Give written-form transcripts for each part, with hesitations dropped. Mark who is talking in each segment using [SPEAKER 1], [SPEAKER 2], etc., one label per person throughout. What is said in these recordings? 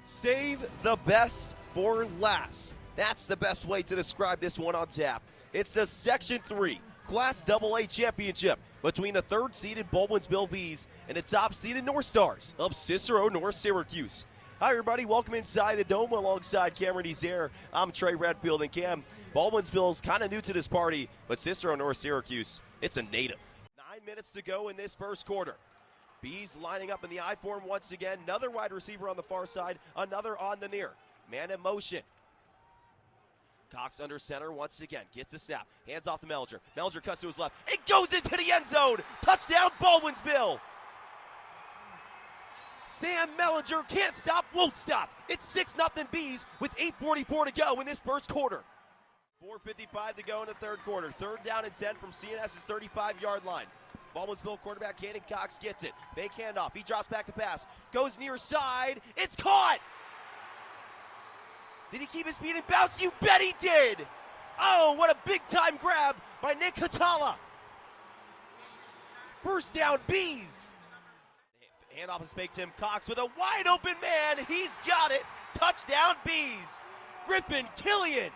[SPEAKER 1] Save the best for last. That's the best way to describe this one on tap. It's the Section 3 Class AA Championship between the third-seeded Baldwinsville Bees and the top-seeded North Stars of Cicero North Syracuse. Hi, everybody. Welcome inside the Dome alongside Cameron Ezair. I'm Trey Redfield, and Cam, Baldwinsville's kind of new to this party, but Cicero North Syracuse, it's a native. 9 minutes to go in this first quarter. Bees lining up in the I form once again. Another wide receiver on the far side, another on the near. Man in motion. Cox under center once again. Gets the snap. Hands off to Mellinger. Mellinger cuts to his left. It goes into the end zone. Touchdown, Baldwinsville. Sam Mellinger can't stop, won't stop. It's 6-0 Bees with 8:44 to go in this first quarter. 4:55 to go in the third quarter. Third down and 10 from CNS's 35-yard line. Baldwinsville quarterback Caden Cox gets it. Fake handoff. He drops back to pass. Goes near side. It's caught! Did he keep his feet in bounds? You bet he did! Oh, what a big-time grab by Nick Catala. First down, Bees. Handoff is fake. Tim Cox with a wide-open man. He's got it. Touchdown, Bees. Griffin Killian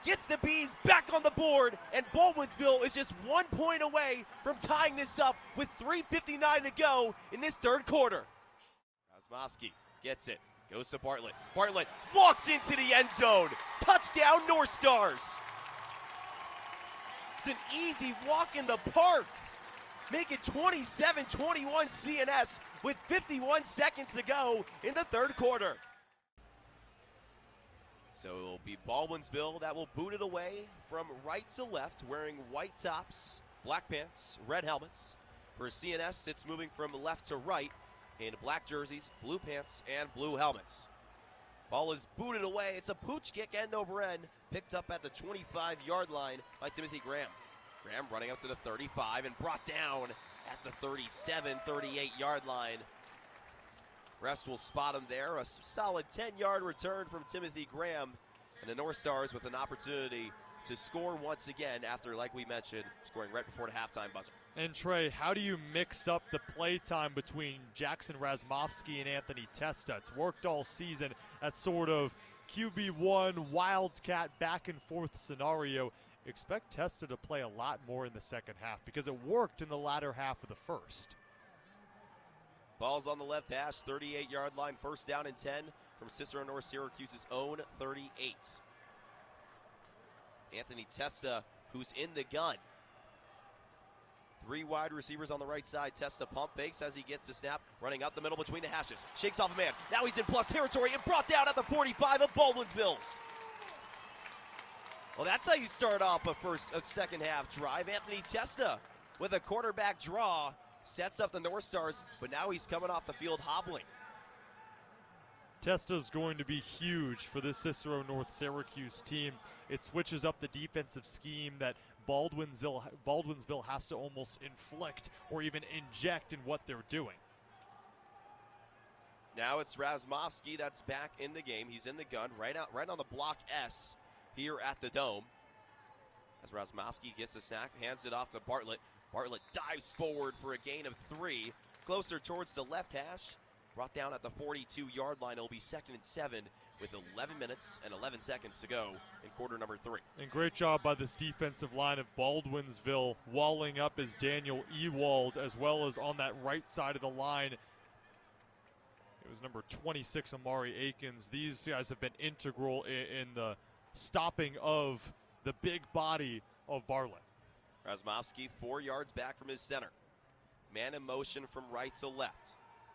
[SPEAKER 1] gets the Bees back on the board, and Baldwinsville is just 1 point away from tying this up with 3:59 to go in this third quarter. Rasmowski gets it, goes to Bartlett. Bartlett walks into the end zone. Touchdown, North Stars. It's an easy walk in the park. Make it 27-21 CNS with 51 seconds to go in the third quarter. So it'll be Baldwinsville that will boot it away from right to left, wearing white tops, black pants, red helmets. For CNS, it's moving from left to right in black jerseys, blue pants, and blue helmets. Ball is booted away. It's a pooch kick end over end, picked up at the 25-yard line by Timothy Graham. Graham running up to the 35 and brought down at the 37, 38-yard line. Refs will spot him there. A solid 10-yard return from Timothy Graham. And the North Stars with an opportunity to score once again after, like we mentioned, scoring right before the halftime buzzer.
[SPEAKER 2] And Trey, how do you mix up the play time between Jackson Rasmowski and Anthony Testa? It's worked all season, that sort of QB1 wildcat back and forth scenario. Expect Testa to play a lot more in the second half because it worked in the latter half of the first.
[SPEAKER 1] Ball's on the left hash, 38-yard line, first down and 10 from Cicero North Syracuse's own 38. It's Anthony Testa who's in the gun. Three wide receivers on the right side. Testa pump fakes as he gets the snap, running up the middle between the hashes. Shakes off a man. Now he's in plus territory and brought down at the 45 of Baldwinsville's. Well, that's how you start off a second half drive. Anthony Testa with a quarterback draw. Sets up the North Stars, but now he's coming off the field hobbling.
[SPEAKER 2] Testa's going to be huge for this Cicero North Syracuse team. It switches up the defensive scheme that Baldwinsville has to almost inflict or even inject in what they're doing.
[SPEAKER 1] Now it's Rasmowski that's back in the game. He's in the gun, right on the block S here at the Dome. As Rasmowski gets the snack, hands it off to Bartlett. Bartlett dives forward for a gain of 3. Closer towards the left hash. Brought down at the 42-yard line. It'll be 2nd and 7 with 11 minutes and 11 seconds to go in quarter number 3.
[SPEAKER 2] And great job by this defensive line of Baldwinsville, walling up as Daniel Ewald, as well as on that right side of the line. It was number 26, Amari Akins. These guys have been integral in the stopping of the big body of Bartlett.
[SPEAKER 1] Rasmowski 4 yards back from his center. Man in motion from right to left.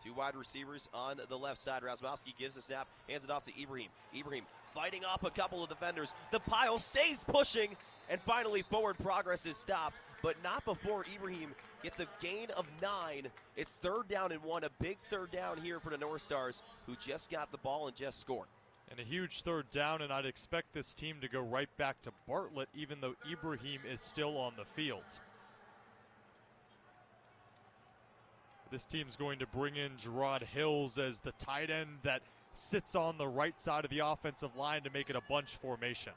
[SPEAKER 1] Two wide receivers on the left side. Rasmowski gives the snap, hands it off to Ibrahim. Ibrahim fighting off a couple of defenders. The pile stays pushing, and finally forward progress is stopped, but not before Ibrahim gets a gain of 9. It's third down and 1, a big third down here for the North Stars, who just got the ball and just scored.
[SPEAKER 2] And a huge third down, and I'd expect this team to go right back to Bartlett, even though Ibrahim is still on the field. This team's going to bring in Gerard Hills as the tight end that sits on the right side of the offensive line to make it a bunch formation.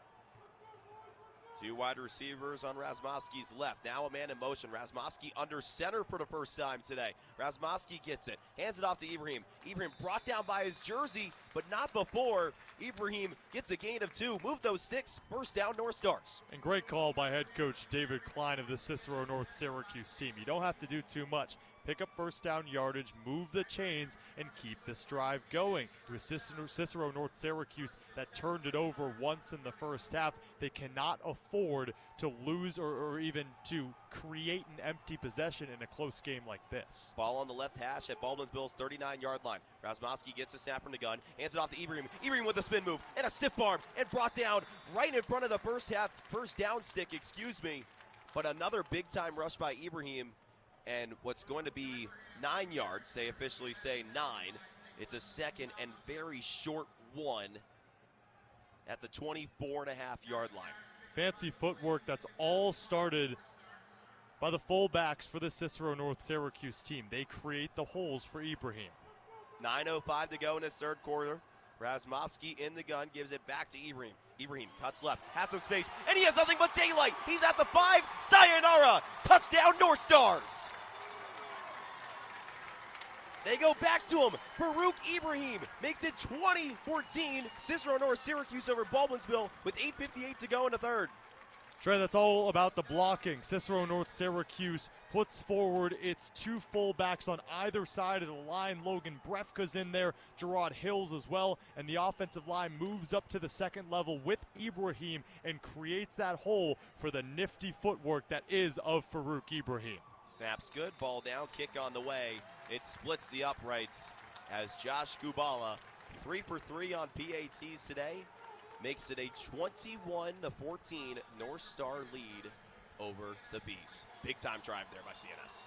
[SPEAKER 1] Two wide receivers on Razmowski's left. Now a man in motion. Razmowski under center for the first time today. Razmowski gets it. Hands it off to Ibrahim. Ibrahim brought down by his jersey, but not before. Ibrahim gets a gain of 2. Move those sticks. First down, North Stars.
[SPEAKER 2] And great call by head coach David Klein of the Cicero North Syracuse team. You don't have to do too much. Pick up first down yardage, move the chains, and keep this drive going. It was Cicero North Syracuse that turned it over once in the first half. They cannot afford to lose or even to create an empty possession in a close game like this.
[SPEAKER 1] Ball on the left hash at Baldwinsville's 39-yard line. Razmowski gets the snap from the gun, hands it off to Ibrahim. Ibrahim with a spin move and a stiff arm and brought down right in front of the first down stick, But another big-time rush by Ibrahim. And what's going to be 9 yards, they officially say 9. It's a second and very short one at the 24.5-yard line.
[SPEAKER 2] Fancy footwork that's all started by the fullbacks for the Cicero North Syracuse team. They create the holes for Ibrahim.
[SPEAKER 1] 9:05 to go in this third quarter. Razmowski in the gun, gives it back to Ibrahim. Ibrahim cuts left, has some space, and he has nothing but daylight. He's at the 5. Sayonara! Touchdown, North Stars! They go back to him. Farouk Ibrahim makes it 20-14. Cicero North Syracuse over Baldwinsville with 8:58 to go in the third.
[SPEAKER 2] Trey, that's all about the blocking. Cicero North Syracuse puts forward its 2 fullbacks on either side of the line. Logan Brefka's in there, Gerard Hills as well, and the offensive line moves up to the second level with Ibrahim and creates that hole for the nifty footwork that is of Farouk Ibrahim.
[SPEAKER 1] Snaps good, ball down, kick on the way. It splits the uprights as Josh Kubala, 3 for 3 on PATs today, makes it a 21-14 North Star lead over the Bees. Big time drive there by CNS.